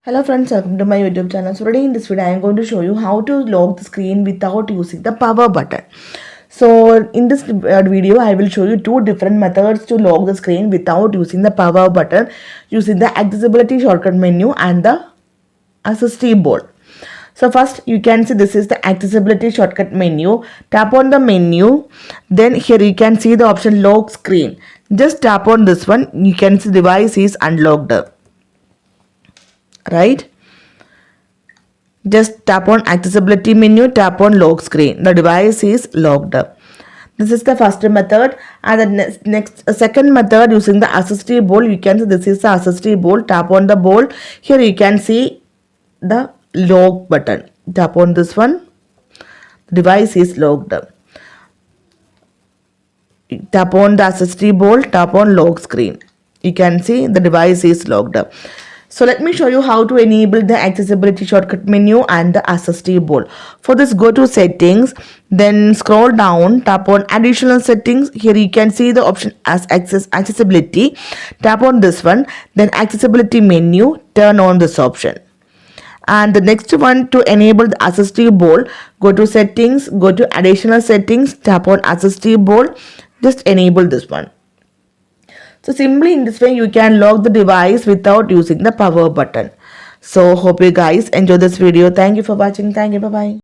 Hello friends, welcome to my YouTube channel. So today in this video I am going to show you how to lock the screen without using the power button. So in this video I will show you two different methods to lock the screen without using the power button, using the accessibility shortcut menu and the assistive board. So first you can see this is the accessibility shortcut menu. Tap on the menu, then here you can see the option lock screen. Just tap on this one, you can see device is unlocked. Right, just tap on accessibility menu, tap on lock screen, the device is locked up. This is the first method, and the next second method using the assistive bowl. You can see this is the assistive bowl. Tap on the bowl, here you can see the lock button. Tap on this one, the device is locked up. Tap on the assistive bowl, tap on lock screen, you can see the device is locked up. So let me show you how to enable the accessibility shortcut menu and the assistive bowl. For this, go to settings, then scroll down, tap on additional settings. Here you can see the option as accessibility. Tap on this one, then accessibility menu, turn on this option. And the next one, to enable the assistive bowl, go to settings, go to additional settings, tap on assistive bowl, just enable this one. So simply in this way you can lock the device without using the power button. So hope you guys enjoy this video. Thank you for watching. Thank you. Bye bye.